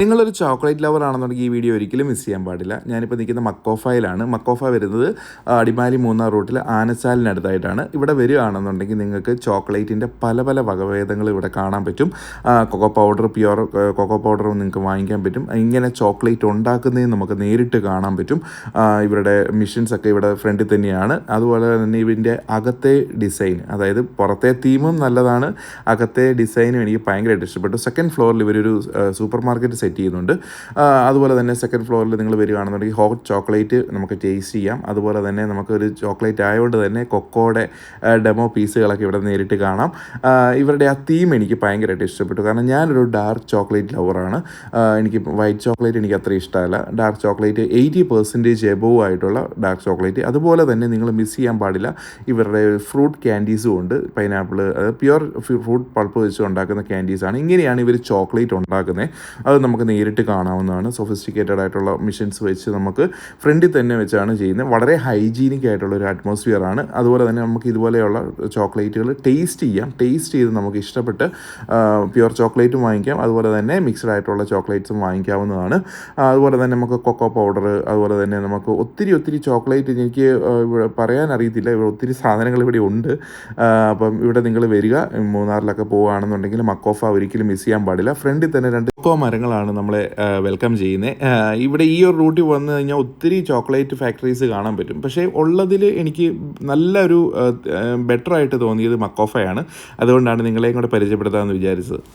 നിങ്ങളൊരു chocolate lover ആണെന്നുണ്ടെങ്കിൽ ഈ വീഡിയോ ഒരിക്കലും മിസ് ചെയ്യാൻ പാടില്ല. ഞാനിപ്പോൾ നിൽക്കുന്ന മക്കോഫയിലാണ്. മക്കോഫ വരുന്നത് അടിമാലി മൂന്നാർ റൂട്ടിൽ ആനച്ചാലിനടുത്തായിട്ടാണ്. ഇവിടെ വരികയാണെന്നുണ്ടെങ്കിൽ നിങ്ങൾക്ക് ചോക്ലേറ്റിൻ്റെ പല പല വകഭേദങ്ങൾ ഇവിടെ കാണാൻ പറ്റും. കൊക്കോ പൗഡർ, പ്യുവർ കൊക്കോ പൗഡറും നിങ്ങൾക്ക് വാങ്ങിക്കാൻ പറ്റും. ഇങ്ങനെ ചോക്ലേറ്റ് ഉണ്ടാക്കുന്നതിന് നമുക്ക് നേരിട്ട് കാണാൻ പറ്റും. ഇവരുടെ മിഷൻസൊക്കെ ഇവിടെ ഫ്രണ്ടിൽ തന്നെയാണ്. അതുപോലെ തന്നെ ഇതിൻ്റെ അകത്തെ ഡിസൈൻ, അതായത് പുറത്തെ തീമും നല്ലതാണ്, അകത്തെ ഡിസൈനും എനിക്ക് ഭയങ്കരമായിട്ട് ഇഷ്ടപ്പെട്ടു. സെക്കൻഡ് ഫ്ലോറിൽ ഇവരൊരു സൂപ്പർ മാർക്കറ്റ് സെറ്റ് ചെയ്യുന്നുണ്ട്. അതുപോലെ തന്നെ സെക്കൻഡ് ഫ്ലോറിൽ നിങ്ങൾ വരികയാണെന്നുണ്ടെങ്കിൽ ഹോട്ട് ചോക്ലേറ്റ് നമുക്ക് ടേസ്റ്റ് ചെയ്യാം. അതുപോലെ തന്നെ നമുക്കൊരു ചോക്ലേറ്റ് ആയതുകൊണ്ട് തന്നെ കൊക്കോയുടെ ഡെമോ പീസുകളൊക്കെ ഇവിടെ നേരിട്ട് കാണാം. ഇവരുടെ ആ തീം എനിക്ക് ഭയങ്കരമായിട്ട് ഇഷ്ടപ്പെട്ടു. കാരണം ഞാനൊരു ഡാർക്ക് ചോക്ലേറ്റ് ലവറാണ്. എനിക്ക് വൈറ്റ് ചോക്ലേറ്റ് എനിക്ക് അത്ര ഇഷ്ടമല്ല. ഡാർക്ക് ചോക്ലേറ്റ് 80% എബോവ് ആയിട്ടുള്ള ഡാർക്ക് ചോക്ലേറ്റ്. അതുപോലെ തന്നെ നിങ്ങൾ മിസ് ചെയ്യാൻ പാടില്ല ഇവരുടെ ഫ്രൂട്ട് ക്യാൻഡീസും ഉണ്ട്. പൈനാപ്പിൾ, പ്യുവർ ഫ്രൂട്ട് പൾപ്പ് വെച്ച് ഉണ്ടാക്കുന്ന ക്യാൻഡീസാണ്. ഇങ്ങനെയാണ് ഇവർ ചോക്ലേറ്റ് ഉണ്ടാക്കുന്നത്. അത് നമുക്ക് നേരിട്ട് കാണാവുന്നതാണ്. സൊഫിസ്റ്റിക്കേറ്റഡ് ആയിട്ടുള്ള മിഷൻസ് വെച്ച് നമുക്ക് ഫ്രണ്ടിൽ തന്നെ വെച്ചാണ് ചെയ്യുന്നത്. വളരെ ഹൈജീനിക് ആയിട്ടുള്ള ഒരു അറ്റ്മോസ്ഫിയറാണ്. അതുപോലെ തന്നെ നമുക്ക് ഇതുപോലെയുള്ള ചോക്ലേറ്റുകൾ ടേസ്റ്റ് ചെയ്യാം. ടേസ്റ്റ് ചെയ്ത് നമുക്ക് ഇഷ്ടപ്പെട്ട് പ്യുവർ ചോക്ലേറ്റും വാങ്ങിക്കാം. അതുപോലെ തന്നെ മിക്സ്ഡ് ആയിട്ടുള്ള ചോക്ലേറ്റ്സും വാങ്ങിക്കാവുന്നതാണ്. അതുപോലെ തന്നെ നമുക്ക് കൊക്കോ പൗഡർ, അതുപോലെ തന്നെ നമുക്ക് ഒത്തിരി ചോക്ലേറ്റ് എനിക്ക് ഇവിടെ പറയാൻ അറിയത്തില്ല. ഇവിടെ ഒത്തിരി സാധനങ്ങൾ ഇവിടെ ഉണ്ട്. അപ്പം ഇവിടെ നിങ്ങൾ വരിക, മൂന്നാറിലൊക്കെ പോവുകയാണെന്നുണ്ടെങ്കിൽ മക്കോഫ ഒരിക്കലും മിസ് ചെയ്യാൻ പാടില്ല. ഫ്രണ്ടിൽ തന്നെ 2 കൊക്കോ മരങ്ങളാണ് നമ്മളെ വെൽക്കം ചെയ്യുന്നത്. ഇവിടെ ഈ ഒരു റൂട്ടിൽ വന്നു കഴിഞ്ഞാൽ ഒത്തിരി ചോക്ലേറ്റ് ഫാക്ടറീസ് കാണാൻ പറ്റും. പക്ഷേ ഉള്ളതിൽ എനിക്ക് നല്ലൊരു ബെറ്ററായിട്ട് തോന്നിയത് മക്കോഫയാണ്. അതുകൊണ്ടാണ് നിങ്ങളെയും കൂടെ പരിചയപ്പെടുത്താമെന്ന് വിചാരിച്ചത്.